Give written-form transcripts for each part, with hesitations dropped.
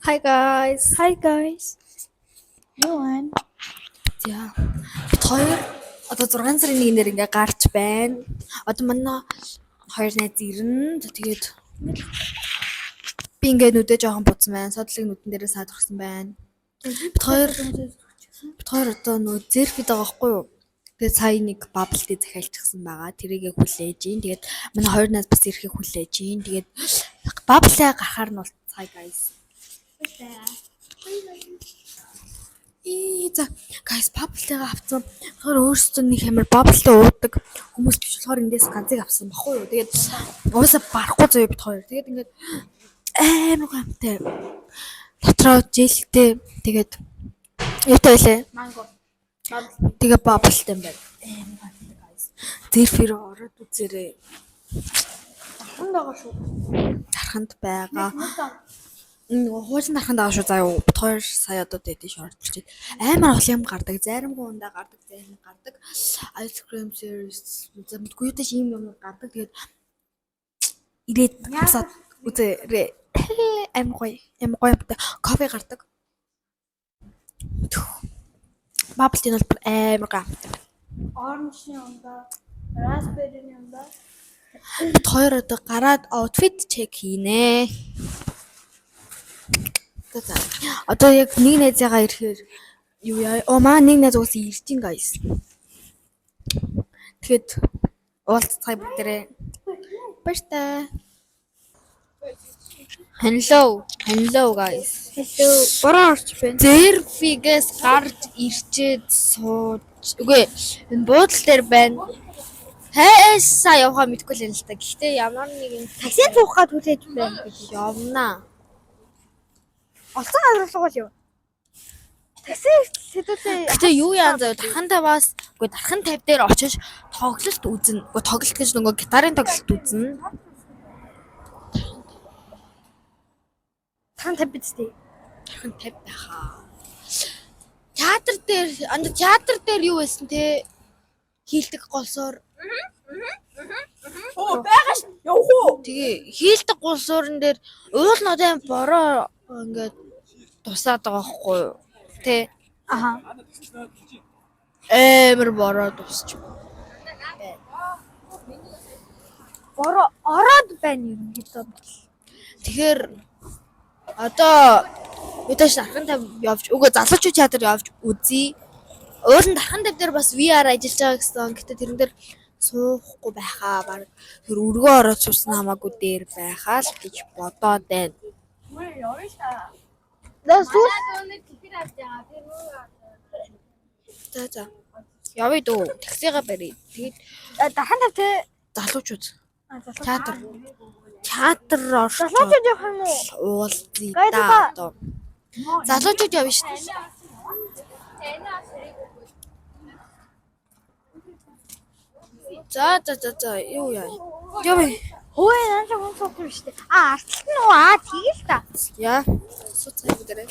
Hi guys. Hi guys. Юуан. За. Бид хоёр одоо 6 сарын 1-ээр ингээ гарч байна. Одоо манай хоёр найз ирнэ. Тэгээд би ингээ нүдэ жоохон буцсан байна. Содлыг нүдэн дээрээ саад орсон байна. Бид хоёр одоо нөө зерфид байгаа байхгүй юу? Тэгээд сая нэг bubble tea захиалчихсан байгаа. Тэрийгээ хүлээж ийн. Тэгээд манай хоёр найз бас ирэхийг хүлээж ийн. Тэгээд bubble tea гарахаар нь бол hi guys. За guys bubble tea-га авсан. Тэгэхээр өөрсдөө нэг хэмээр bubble tea уудаг хүмүүс биш болохоор эндээс ганцыг авсан баггүй юу. Тэгээд уусаа барахгүй зөө бид хоёр. Тэгээд ингээд амар гамтай. Дотроо жилтэй. Тэгээд юутай байлаа? Mango. Тэгээ bubble tea юм байна. Амар гамтай guys. Зерфир ороод үзээрэй. Дарханд байгаа шүү. Дарханд байгаа. Хуучин дарханд байгаа шүү заяа. Бид хоёр сая одоо дэдэж орж ирчихэд амар олон юм гардаг. Заримгүй ундаа гардаг, зарим гардаг. Ice cream series мэдгүй дэш ийм юм гардаг. Тэгээд ирээд хасаад үзээрэй. Амар гоё юмтай кофе гардаг. Bubble tea нь бол амар гамтай. Orange-ийн ундаа, raspberry-ийн ундаа. Бид хоёр одоо гараад outfit check хийнэ. Одоо яг нэг найзаагаа ирэхээр юу яа? Маа нэг найз уус ирж ин guys. Тэгэхэд уулзцай бүгдээрээ. Баяртай. Hello guys. Hello. Бороо орч байна. Зерфигээс гарч ирчээд сууж. Үгүй энэ буудлын дээр байна. Хайсаа явахаа мэдгүй л юм л та. Гэхдээ ямар нэгэн Таксид суухад хүлээж байна гэж. явнаа. Олсон газар сугал юу? Такси сэдвээ. Гэтэ юу яан заяа дархантай бас үгүй дархан 50 дээр очиж тоглолт үзнэ. Үгүй тоглолт гэж нөгөө гитарын тоглолт үзнэ. Хан 50 бидтэй. Дархан 50 байхаа. Театр дээр юу байсан те? Хийлдэг голсоор. Оо байгаа ш. Явах уу? Тэгээ хийлдэг голсуурн дээр уул нодын бороо ингээд тусаад байгаа хгүй юу? Тэ Аха. амар бороо тусч. Бороо ороод байна юм гэдэг бол. Тэгэхээр одоо үүдэж дархан 50 явж үгүй залуучууд театр явж үзье. Өөр нь дархан 50 дээр бас VR ажиллаж байгаа гэсэн. Гэтэ тэрэн дээр суухгүй байхаа баг тэр өргөө ороод суусан хамаагүй дээр байхаа л гэж бодоод байна. Дасус. За. Явъя дөө. Таксига барья. Тэгээд Дархан 50 те. залуучууд Театр. театр орчих. Залуучууд явах юм уу? Уулзъя да одоо. Залуучууд явна шүү дээ. За юу яа. Явъя. Хөөе наач хүн суух юм шүү дээ. Артлт нь уу тэгэл та. Яа. Суцай бүгдээ.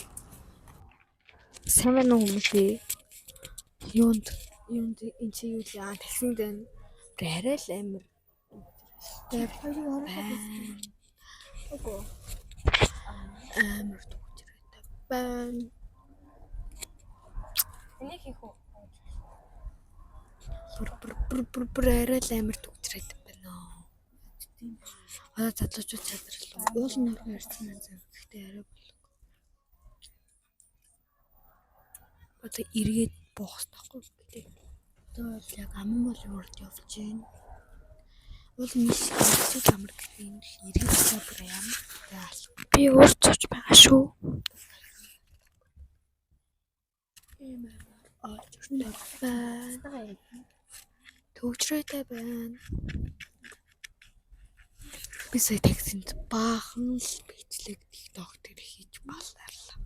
Сайн хүмүүс ээ. Юунд энэ чи юу яа таксинд байна. Арай л амир. Амир төгжрээд байна. Энийг хийх үү? Бүр арай л амир төгжрээд байна. Одоо залуучууд чадварлаа. Уул нь орхон ярьсан юм зав. Гэхдээ арай болов. Одоо эргээд буух таахгүй гэдэг. Одоо яг аман бол урд явж байна. Уул миш гэж амар гэх юм л эргээд бүр амар яал. Би урд сууж байгаа шүү. Очтой байна. Төгжрөөтэй байна. Би сая таксинд баахан л бичлэг TikTok дээр хийж балаарлаа.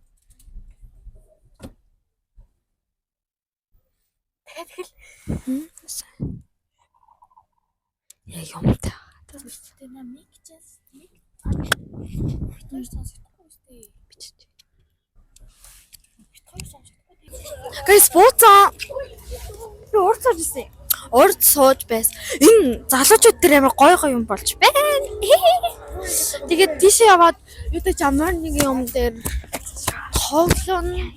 Тэгэл яа юмтай. тэ намик just мик. Битүүр сонсохгүй үстэй. Бичиж. Guys, бууцаа. Би урд сууж ирсэн. Урд сууж байсан. Энэ залуучууд тэр амар гоё юм болж байна. Тэгээд тийшээ яваад юу ч ямар нэг юм дээр тоглоно.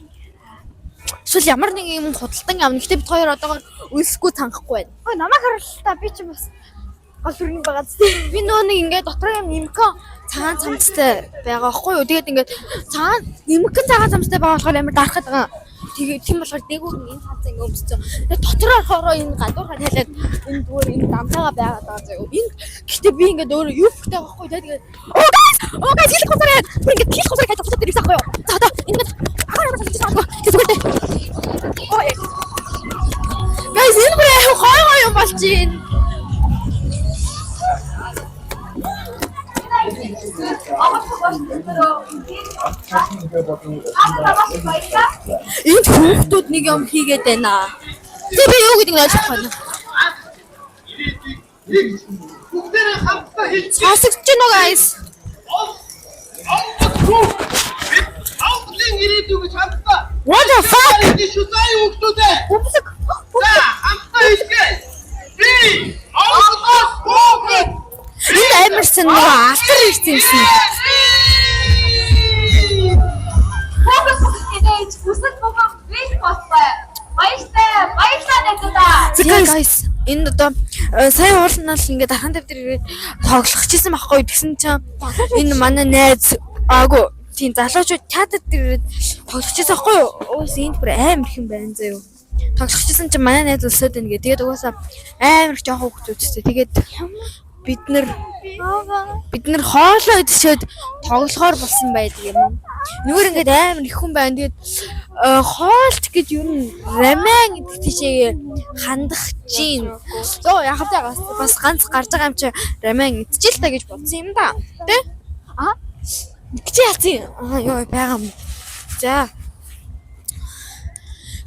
Эсвэл ямар нэг юм худалдан авна. Гэтэ бид хоёр одоогоор үлсэхгүй цангахгүй байна. Ой намайг харуултаа би ч бас гол дүрний байгаа зү. Би нөгөө нэг ингээд дотор юм нимкон цагаан цамцтай байгаа байхгүй юу? Тэгээд ингээд цагаан нимкон цагаан цамцтай байгаа болохоор амар дарахад байгаа. Тэгээд тийм болохоор дээгүүр нь энэ цамцаа ингээд өмссөн. Тэгээд дотор орохоор энэ гадуурхаа тайлаад энэ зүгээр энэ дамтаага байгаад байгаа заяа. Энэ гэхдээ би ингээд өөрөө юу бүхтэй байхгүй. Тэгээд оо гайс хил хосороо. Би ингээд хил хосороо гэж бодож ирсэн байхгүй юу? За одоо ингээд ахаараа бас хэлсэн байхгүй. Тэгвэл ой. Гайс энэ бүр хой юм болж байна. Энд хүүхдүүд нэг юм хийгээд байна. Тэг би юу гэдэг нь ойлгохгүй байна. Бүгдээ хамтдаа хийж Сонсогч чинь уу guys? Автлын ирээдүйг гэж хамтдаа. What the fuck? Энэ шүтээ хүүхдүүдээ. За хамтдаа хийгээ. Би автлаас бүгд Энэ амарсан нэг алтар ирсэн юмшин. Фокус хийж бүсэд богоо виш болтой. Баярлалаа нэгэдаа. Зэ guys, энэ одоо сая уулнаа л ингээд дархан тавь дээр ирээд тоглох гэсэн байхгүй. Тэгсэн чинь энэ манай найз аагүй тийм залуучууд театр дээр ирээд тоглох гэсэн байхгүй юу? Уус энд бүр амар их юм байна заяа. Тоглох гэсэн чинь манай найз өсөд байна гэ. Тэгээд угаасаа амар их жоох хүүхдүүдтэй. Тэгээд бид нар хоолоо идчихээд тоглохоор болсон байдаг юм. Нүгээр ингээд амар их хүн байна. Тэгээд хоолт гэж юу рамен гэдэг тийшээ хандах чинь. Зөө яг хавтаа бас ганц гарч байгаа юм чи рамен идчихэл та гэж бодсон юм да. Тэ? Гэж яац юм. Йоо байгаа юм. За.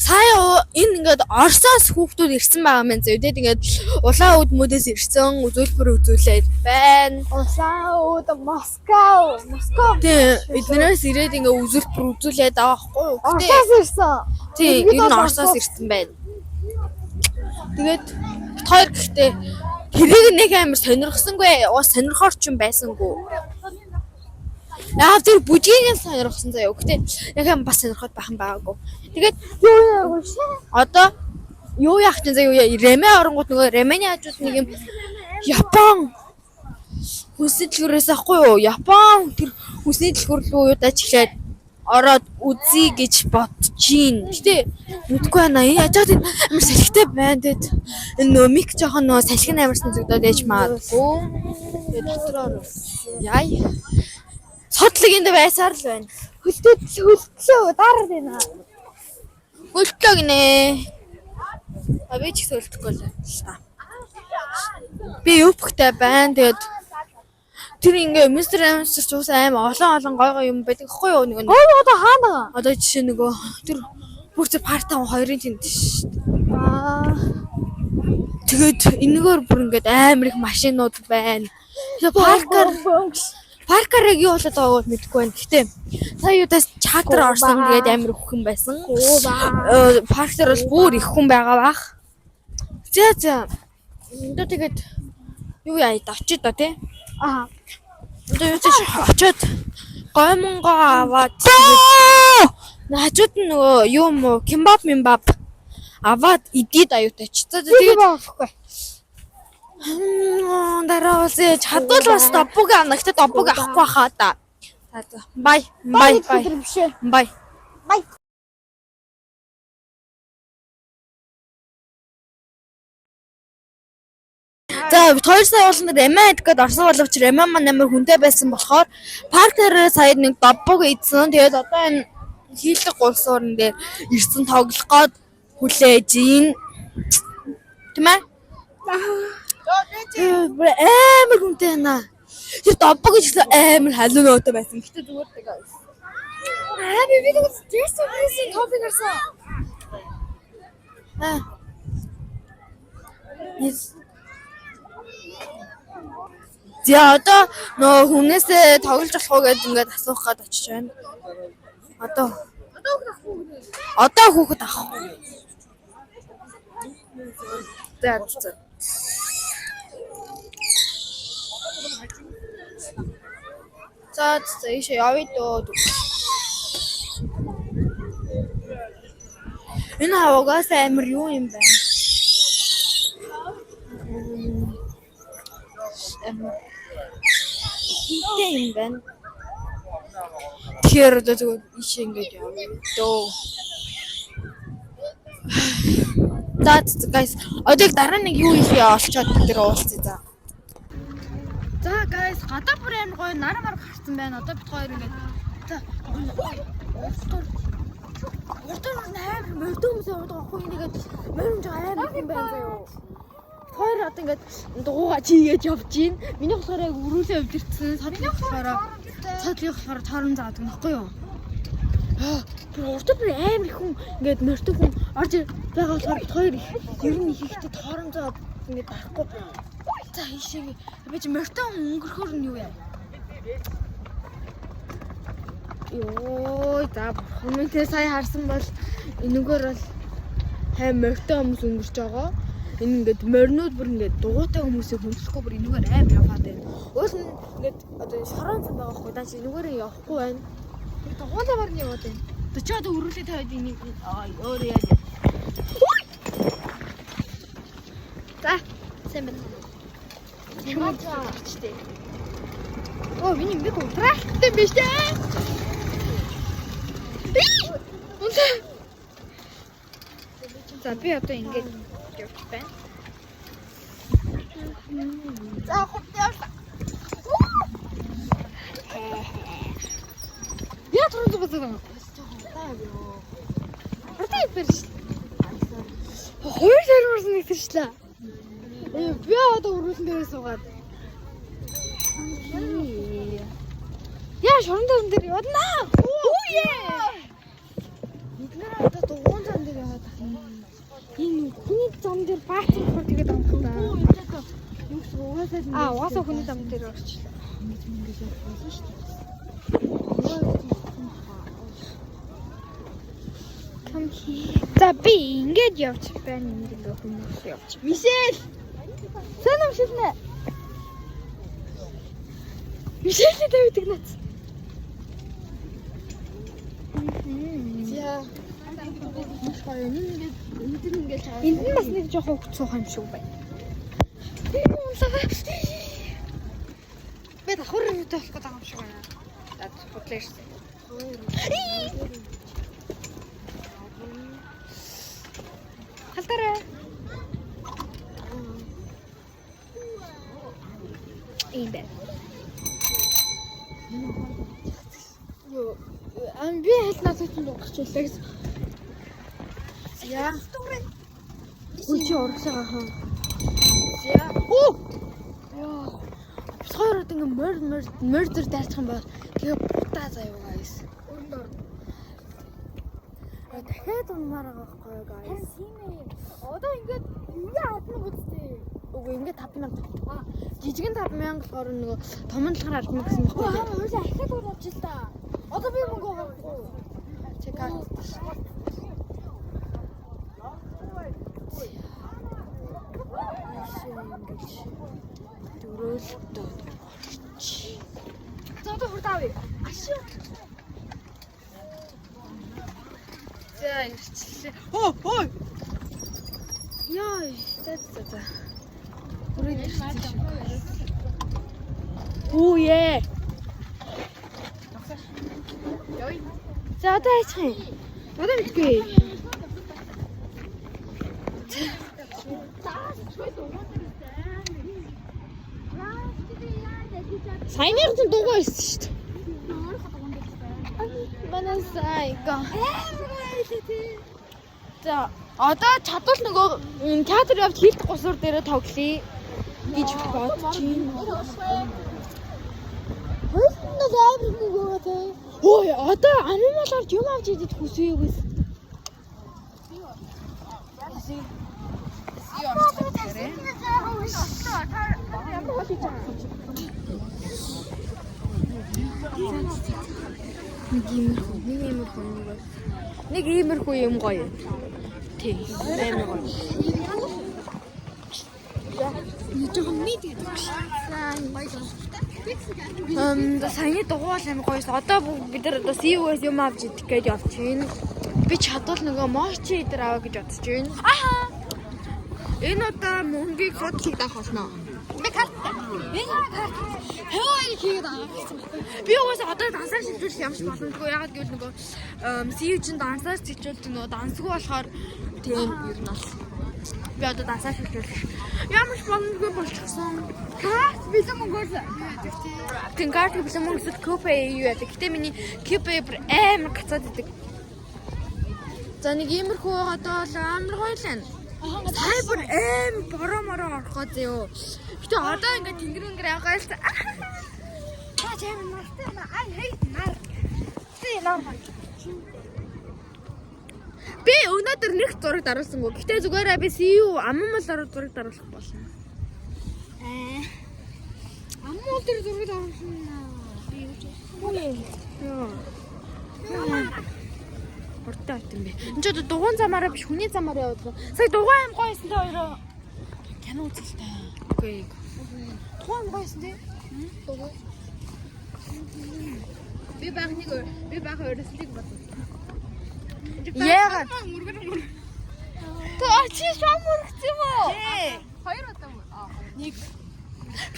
Сая энэ ингээд Оросоос хүүхдүүд ирсэн байгаа мэн зөө. Тэгээд ингээд улаан үд мөдөөс ирсэн үзүүлбэр үзүүлээд байна. Улаан үд Москва. Тийм эднээс ирээд ингээд үзүүлбэр үзүүлээд байгаа байхгүй юу? Оросоос ирсэн. Тийм энэ нь Оросоос ирсэн байна. Тэгээд хоёр гэхдээ тэрийг нэг амар сонирхсангүй. Уус сонирхоор ч юм байсангүй. Яа тэр бүжгийн сонирхсан заяа. Гэтэ яг юм бас сонирхоод байх юм байгаагүй. Тэгээд Юу яагүй шээ. одоо юу яах чинь заяа Ремэ оронгууд нөгөө Ремэний хажууд нэг юм Япон хүсэл төрөөс ахгүй юу? Япон тэр хүсний дэлгүүр рүү удаач эхлээд ороод үзье гэж бодчихин. Гэтэ мэдгүй байна. Энэ яжгаад амар салхитай байна тэгэд. Энэ нөө мик жоохон нөө салхин амарсан зүгдээд ээж маадгүй. Тэгээд дотроо яй. Содлог энд байсаар л байна. Хөлтлөө дараад байна. Хөлтлөө гинэ. Би ч их хөлтөхгүй л байна. Би юупхтай байна. Тэгээд тэр ингээ мистер Амсч уус аим олон гой юм байдаг хгүй юу нэг. Ой одоо хаана? Одоо жишээ нөгөө тэр бүр зөв партан хоёрын тэнд шүү дээ. Тэгээд энэгээр бүр ингээд амар их машинууд байна. Тэгээд паркарыг юу болоод байгааг мэдэхгүй байна. Гэтэ сая юудаас чатар орсон тэгээд амар их хүн байсан. Парк дээр бол бүр их хүн байгаа бах. За. Одоо тэгээд юу яа очиж да тий. Одоо юу ч очиод гомонго аваад хажууд нь нөгөө юм кимбап аваад идээд аюутай ч. За тэгээд байхгүй. Дараа үсээ чадвал бас доббог авна. Гэтэ доббог авахгүй хаа да. За. Бай. За 2 сая ууланд Ремэд гээд орсон боловч Ремэ маань амар хүнтэй байсан болохоор партнерээ сая нэг доббог ийдсэн. Тэгээд одоо энэ хийлэг гурсуурн дээр ирсэн тоглох гээд хүлээж ийн. Тэ мэ? Амар хүнтэй байна. Тэр доббог гэж амар халуун нөөтэй байсан. Гэтэ зүгээр тэгээ. Би нэг стресс хийсэн топик гарсан. За одоо нөө хүнээсээ тоглож болох уу гэж ингээд асуух гээд очиж байна. Одоо хүүхэд авахгүй. За. За ийш явъя дөө. Энэ хаваагаас амар юу юм бэ? Хинтэй юм байна. Тэгэхээр одоо зүгээр иш ингэж явъя дөө. That's guys. Одоо дараа нэг юу их олцоод тэр уулзъя за. За guys, гадаа бүр амар гоё нар мар гарсан байна. Одоо бит хоёр ингэж. За. Уртар амар мөрдөө хүмүүс яваад байгаа хгүй нэгээд мөрөмж амар юм байна заяа. Хоёр одоо ингэж дугуугаа чийгээж явж гин. Миний болохоор яг өрүүлээ өвдөрцсөн. Садлын болохоор торон заадаг нөхгүй юу? Уртар бүр амар хүн ингэж мөрдөө хүн орж байгаа болохоор хоёр ер нь их ихтэй торон заад ингэж барахгүй. За хийшээ. Би ч мөрдөө өнгөрөхөр нь юу яа? Йоо, за хүмүүстээ сая харсан бол энэгээр бол хай морьтой хүмүүс өнгөрч байгаа. Энэ ингээд моринууд бүр ингээд дугуйтай хүмүүсийг хөндлөхгүй бүр энэгээр аим яваад байна. Уус нь ингээд одоо шорон зам байгаа хгүй даа чи энэгээр явахгүй байна. Дугуйтай бар нь яваад байна. Одоо ч одоо өрүүлээ тавиад энийг өөр яа. За, сайн байна. Чимээчтэй. Оо, миний нэг утрахтай биш дээ. За би одоо ингэж явж байна. За хөвтэй. Я трудно базараа. Ортой ирж. Хоёр сармарсан нэгэрчлээ. Би одоо өрүүлэн дээрээ суугаад. Яа шорон дээр явна. Оо яа. Эдгээр одоо дугуун зам дээр яваад байна. Энэ хүний зам дээр баатар хор тэгээд амтаа. Юу ч угаасаа угаасаа хүний зам дээр орчлоо. Ингэж явуулсан шүү дээ. За би ингэж явж байна. Ингэж хүмүүс явж. Мишель. Сэн амшилнэ. Мишель дэвдэг нац. Яа. Энд нь бас нэг жоохон хөцөөх юм шиг байна. Би давхар өвдөх болох гэдэг юм шиг байна. За хөтлөөш. Халтараа. Ийм байна. Юу би хэл надад ч угахчлаа гэсэн. Яа. Үгүй орчихсан хаа. Яа. Оо. Яа. Сойроод ингээ мордер дайрчих юм бол тэгээ бутаа заяа guys. Өндөр. Дахиад унмаар байгаа байхгүй guys. Одоо ингээд хадна үстэй. Үгүй ингээд 5,000. Жижигэн 5,000 болохоор нөгөө том нь болохоор алдна гэсэн байхгүй. Хөөе ахиад урууч л та. Одоо би мөнгө авахгүй. Чекаа. Дөрөлтөө. За одоо хурдавъя. Ашиг. За ирчлээ. Оо. Яа, за. Бүрээд ирсэн. Оо яа. За одоо яачих юм? Одоо мэдгүй. Сайнэр ч дугаа ирсэн шүү дээ. Манай сайга. За одоо чадвал нөгөө театр явж хилт гусуур дээрээ тоглоё гэж бодож байна. Хөөс амар нөгөө тэ. Ой одоо анималаар юм авч идэх хүсвээ юу гэсэн. Нэг иймэрхүү юм гоё. Тийм. Амар гоё. Нэг жоохон мэдээд байна. Саяны дугуйл амар гоёс. Одоо бид нар одоо CUS юм авч идэх гэж явж байна. Би чадвал нөгөө мочи дээр аваа гэж бодож байна. Энэ удаа мөнгийг хот хийх даах болно. Би карттай. Энэ карт. Хөөе хийгээд байгаа гэсэн. Би угаасаа одоо дансаар шилжүүлэх ямарч боломжгүй. Ягаад гэвэл нөгөө сивжин дансаар шилжүүлдэг нөгөө дансгүй болохоор тийм ер нь бас би одоо дансаар шилжүүлэх ямарч боломжгүй болчихсон. Карт бэлэн мөнгөөр. Тин карт бэлэн мөнгөсөд купе юу яадаг. Гэтэ миний купе амар гацаад идэг. За нэг иймэрхүү одоо л амар хойлоо. Сая бүр боромороо орохоо зөө. Гэтэ одоо ингээд тэнгэр явгаа л та. Та чам нартай I hate нар. See нар. Би өнөөдөр нэг зураг даруулсангүй. Гэтэ зүгээрээ би CU аммал зураг даруулах болно. Аммал дээр зураг даруулсан. Би юу ч Уртай байт юм бэ. Энд ч одоо дугуун замаараа биш хүний замаараа явдаг. Сая дугуун аим гоё байсан тэ хоёроо. кино үзэлтэй. Үгүй. Тухайн гойсон тий. Би баг өрөслийг бодсон. Яагаад? Тэ чи шам мөрөгч юм уу? Тий. Хоёр удаа мөр. Нэг.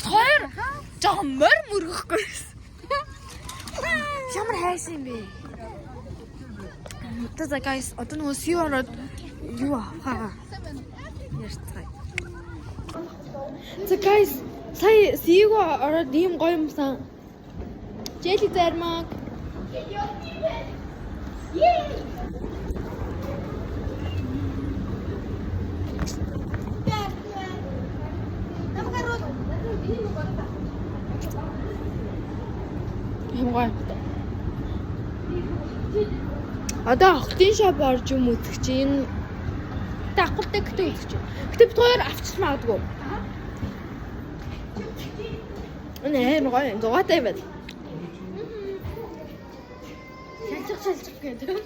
Хоёр. Жоо мөрөхгүй. Ямар хайсан юм бэ? За guys, одоо нөгөө CU ороод юу авахаа. Ярьцгаая. За guys, сая CU ороод ийм гоё юмсан. Jelly зармаг. Хэмгой. Одоо охтын шоп орж юм үзэх чинь дагуулдаг гэдэг үзэх чинь. Гэтэ бид хоёр авчиж магадгүй. Энэ гоё зугаатай байл. Шалчих гэдэг.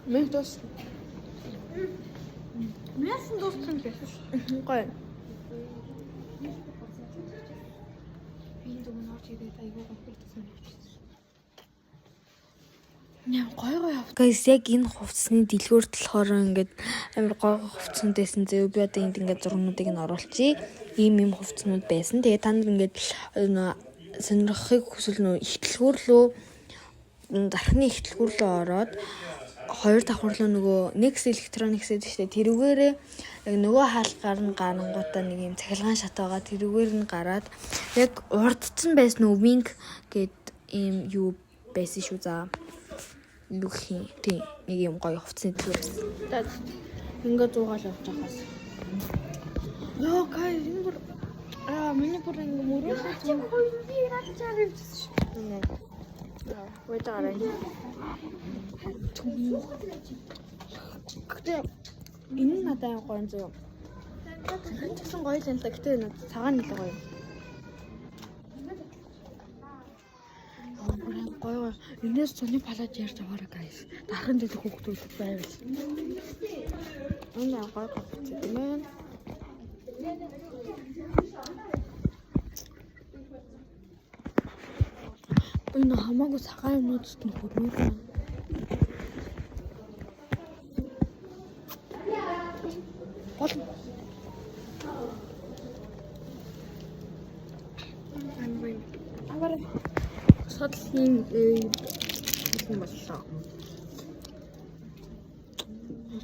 Мэгдос. Мясан дууссан гэсэн шүү. Гоё. Би зөвхөн орж ирээд аягүй гомдсон явчихсан. Яа гоё авт. Guys яг энэ хувцсны дэлгүүрт болохоор ингээд амар гоё хувцснууд байсан. Зөө би одоо энд ингээд зургуудыг нь оруулчихъя. Ийм хувцснууд байсан. Тэгээ та нар ингээд сонирхохыг хүсвэл нөө ихтлгүүр лөө дархны ихтлгүүр лөө ороод хоёр давхарлуу нөгөө Next Electronics гэдэг чинь тэрүүгээрээ яг нөгөө хаалгаар нь гарангуудаа нэг юм цахилгаан шат байгаа. Тэрүүгээр нь гараад яг урд чинь байсан уу Wing гэд ийм юу байсан шүү за. Юу хин тийм нэг юм гоё хувцсны төлөв байсан. Ингээд зуугаал явж байхаас. Йоо гай энэ бүр миний бүр ингэ мөрөөсөө Чи гоё би надад чаар явчихсан шүү. Вэжаарай. Гэтэ энэ надад гоё зөө. Тэгсэн гоё л юм л да. Гэтэ цагаан нэлээ гоё. Гоё. Энээс цоны палаж ярьж аваарай guys. Дархан дээр хүүхдүүд байвал. Энэ гоё гоо тийм ээ. Энэ хамаагүй цагаан юмнуудад нь хөрмөө. Гол. Аваар. Содлын юм боллоо.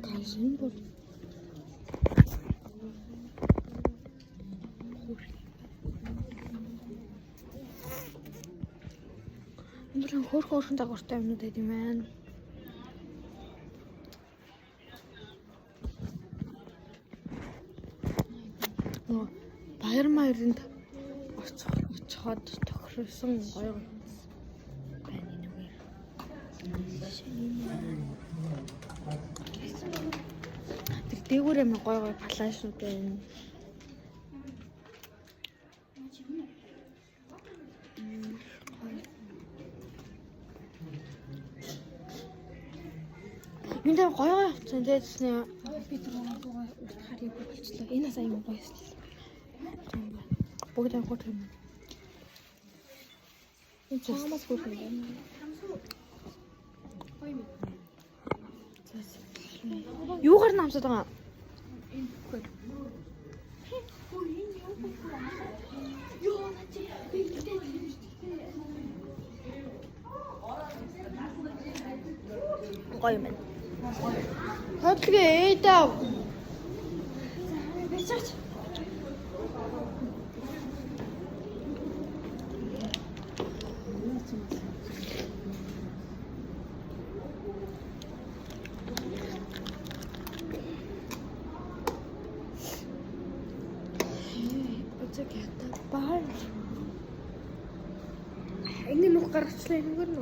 Кайсын бол. Энэ хөөрхөн дагууртай юмнууд байд юм байна. Нөө баяр маяринд оцоход тохирсон гоё байна нүгээр. Тэр дээгүүр юм гоё палашнууд байна. Энд гоё явцсан тэсний би түрүүгээ харийг болчихлоо. Энэ бас аюу гоё юм. Бүгд хот юм. Энэ чамаас бүр юм. Юугаар намсаад байгаа? Гоё юм байна. Хотлгээ даа. Бичаач. Баар. Энийг нүх гаргачлаа энэгээр нь.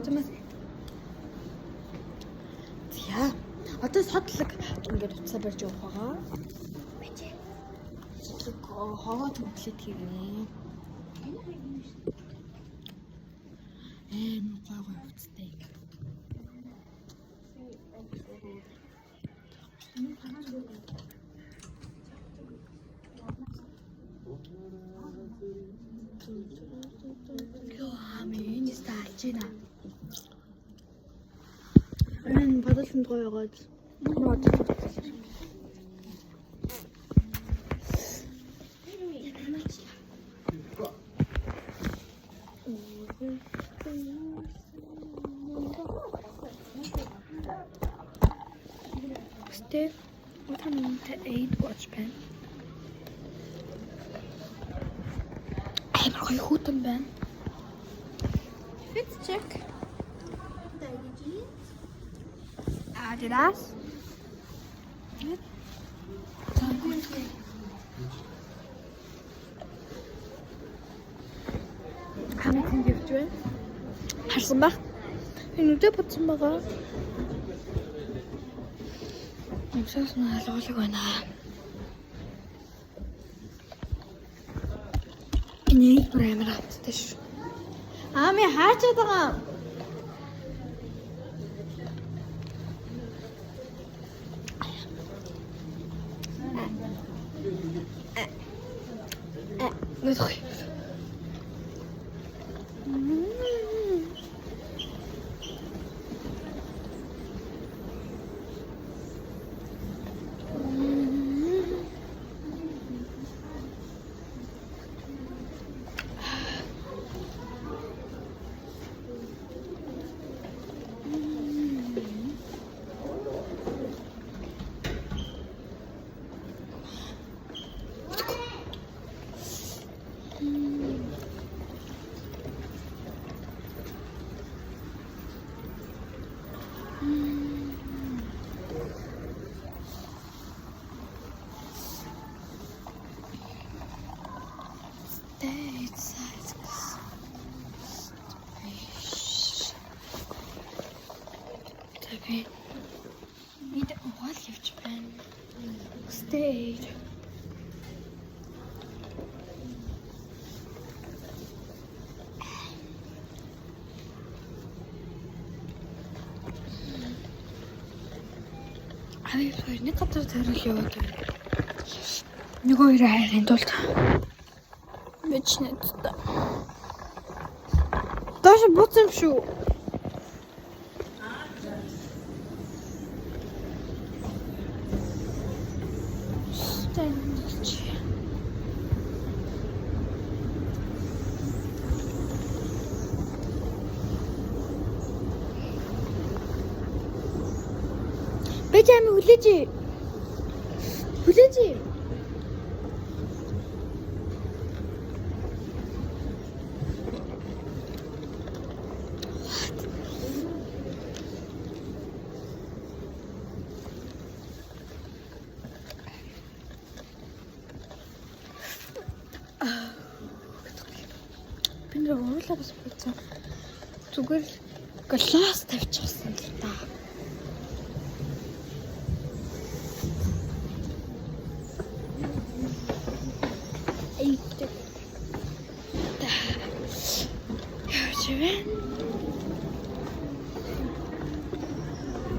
Яа. Одоо содлог ингээд уцаа барьж явах байгаа. Бачаа. Хогоо төгөлөд хийгнэ. Гой гой уцтай. Амин стаачина. Бодолтонд гоё байгаад. Steve, what am I to 8 watch pen? Maar gooi goed dan ben. Fit check. Adidas. Хамтын гэрчвэ. Харсан баг. Энэ үдэ бодсон байгаа. Өсөөс нь алгуулаг байна. Энийг премер авчихсан шүү. Ами хаачаад байгаа. Нөтх. Need a what lift pen. Stage. Ай, нэг гадар тарих яваад байна. Нэг хоёр хайрын тулд. Бичнэт та. Даш буцсан шүү. Бэжами хүлээж. Хүлээж. Би нэр уурлаа бас бодсон. Зүгээр гласс тавьчихсан л та.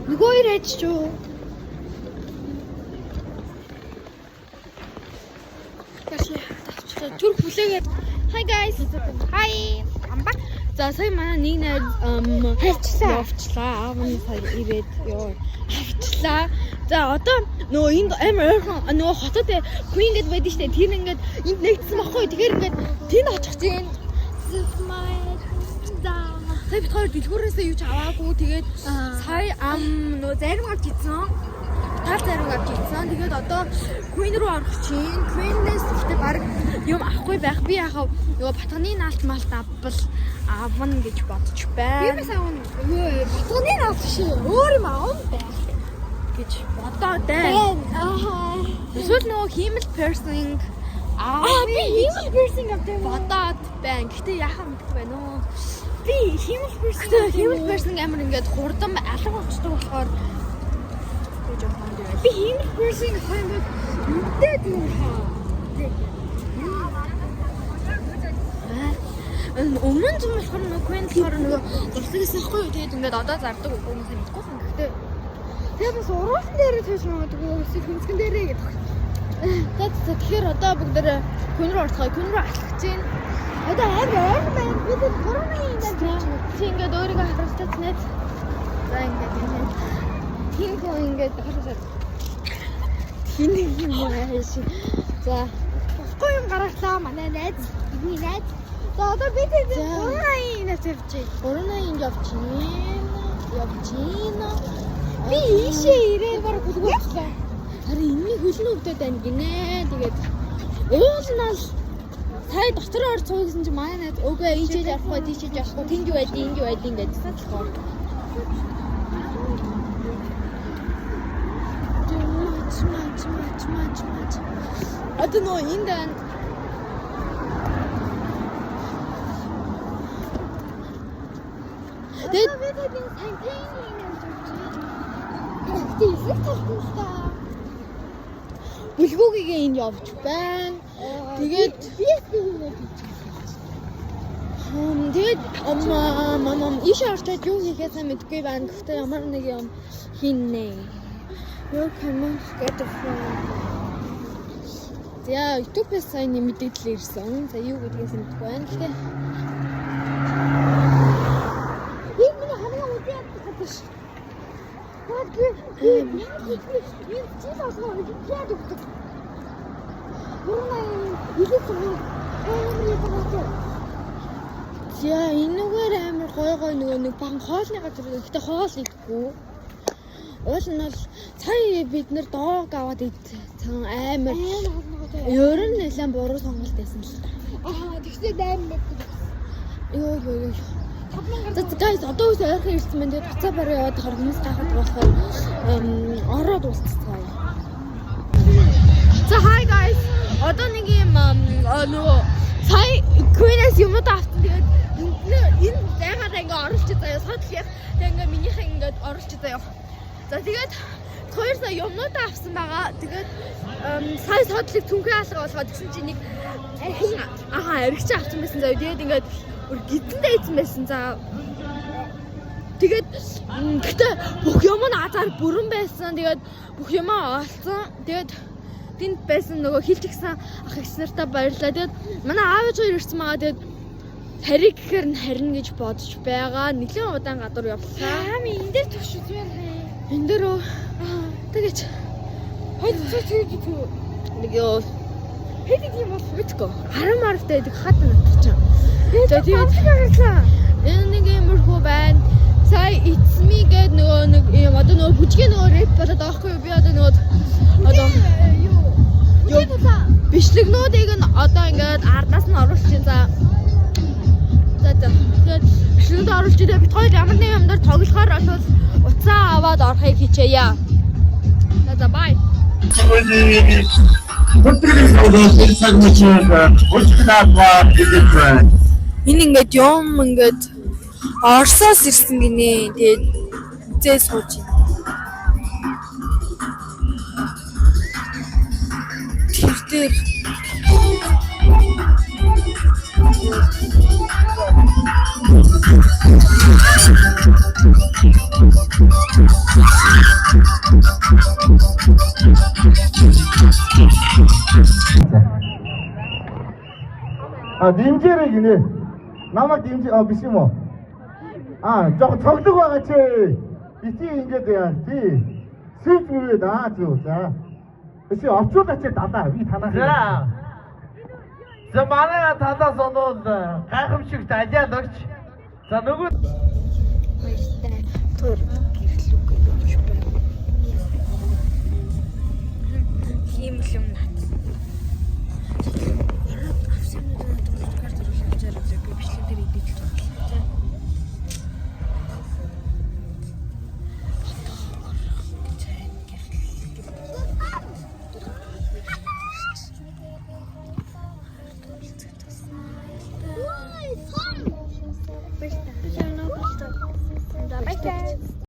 Нөгөө хоёр ээж юу? Түр хүлээгээд Hi guys. Hi. Амбар. За сая манай нэг найз явчлаа. Аав нь сая ирээд ёо. Авчлаа. За одоо нөгөө энд амар ойрхон нөгөө хотод Queen гэдэг байдаг штэ. Тэр ингээд энд нэгдсэн баггүй. Тэгэхээр ингээд тэнд очих чинь. Сая бид хоёр дэлгүүрээсээ юу ч аваагүй. Тэгээд сая нөгөө зарим авч ийцэн. Тал зарим авч ийцэн. Тэгээд одоо Queen руу орох чинь. Queen-ээс ихтэй баг юм авахгүй байх. Би яхав нөгөө батганы наалт малт авна гэж бодож байна. Юунаас авна? Батганы наалт шиг өөр юм аавн байх гэж бодоод байна. Эсвэл нөгөө хиймэл piercing би хиймэл piercing авдаг бодоод байна. Гэхдээ яхаа мэдгүй байна уу? Би хиймэл piercing амар ингээд хурдан алга болчихдог болохоор гэж бодсон. Би хиймэл piercing хаймаг үнэтэй юм хаа. Өмнө нь болохоор нөгөө Queen болохоор нөгөө зурсагс ахгүй юу. Тэгээд ингээд одоо зардаг үгүй юм санагдахгүй сан. Гэхдээ тэгээд бас уруулсан дээрээ тийш магадгүй эсвэл хэмцгэн дээрээ гэдэг. Тэгэхээр одоо бүгдээ Queen руу орцгоё. Queen руу алхаж чинь. Одоо амар ойрхон байна. Бид коронавигийн ингээд чи ингээд өөрийгөө харуултаач нэт. За ингээд хинхөө ингээд харуулаад. Хин юм ааш. За болохгүй юм гаргалаа манай найз. Бидний найз. За одоо бид коронавигийн тавьчих. Коронавигийн явчихна. Би ийшээ ирээ бараг бүлгүүлээ. Харин энэний хөлн өвдөд байна гинэ. Тэгээд уулнаас сая дотор орж суугсан чи манай найз үгүй ийчээж явахгүй тийчээж явахгүй тэнд юу байдیں ингэ юу байдیں гэдсэн болохоор. Одоо нөө энд байна. Тэгээд бидний campaign Бүлгүүгээ энд явж байна. Тэгээд тэгээд мам иш орчод юу хийхээ сайн мэдгүй байна. Гэхдээ ямар нэг юм хийнэ. Юу камер гэдэг юм. За YouTube-ээс сайн мэдээлэл ирсэн. За юу гэдгээс мэдгүй байна. Гэхдээ энэ миний хамгийн үгүй гэдэг шүү. За энэгээр амар гой нөгөө нэг баг хоолны газар гэхдээ хоол идэхгүй. Уул нь бол сая бид нэр доог аваад идсэн амар ер нь нэлээд буруу сонголт байсан л та. Тэгснээ 8 мэддэг. Йоо. За guys одоо үс ойрхон ирсэн байна. Тэгээд буцаа бараа яваад хахаар хүмүүс гайхаад болохоор ороод уулзцгаая. За hi guys. Одоо нэг юм нөгөө сая Queen-ээс юмнууд авсан. Тэгээд энэ зайгаад ингээ оруулчих заяа. Содл яг тэгээд ингээ минийхээ ингээ оруулчих заяа. За тэгээд хоёр сая юмнууд авсан байгаа. Тэгээд сая содлыг түнхээ алга болгоод гэсэн чинь нэг аригч авсан байсан заяа. Тэгээд ингээ гитэндээ ийцэн байсан. За тэгээд гэтээ бүх юм нь азар бүрэн байсан. Тэгээд бүх юм олцсон. Тэгээд тэнд байсан нөгөө хилж гисэн ах эгч нартаа баярлалаа. Тэгээд манай аав ээж хоёр ирсэн байгаа. Тэгээд хариг гэхэр нь харин гэж бодож байгаа. Нэлийн удаан гадуур явлаа. Энэ дээр төвш үзмээр хаа. Энэ дээр тэгээд хойд нэг ёо хэд юм бол мэдгүй. Харам марвтай байдаг хат натчих. Тэгээд энэ нэг юмрхүү байна. Сая эцми гээд нөгөө нэг юм одоо нөгөө бүжгийн нөгөө рэп болоод аахгүй юу? Би одоо нөгөө юу бичлэгнүүдийг нь одоо ингээд ардаас нь оруулж чинь за. Тэгээд бичлэгнүүд оруулж ирээ бит хоёр ямар нэг юмдаар тоглохоор бол уцаа аваад орохыг хичээе. За бай. Энэ ингээд юм ингээд Оросоос ирсэн гинэ. Тэгээд зээ сууж байна. Тэр Дэмжээрэй гинэ. Намайг дэмжээ биш юм уу? Жоо цоглог байгаа чи. Ити ингэж яа. Тий. Сэж мөрөөд зү. За. Чи орчуулаач далаа. Би танаас. За манай талаас оноод гайхамшигт алиад өгч. За нөгөө Баяртай. Түр.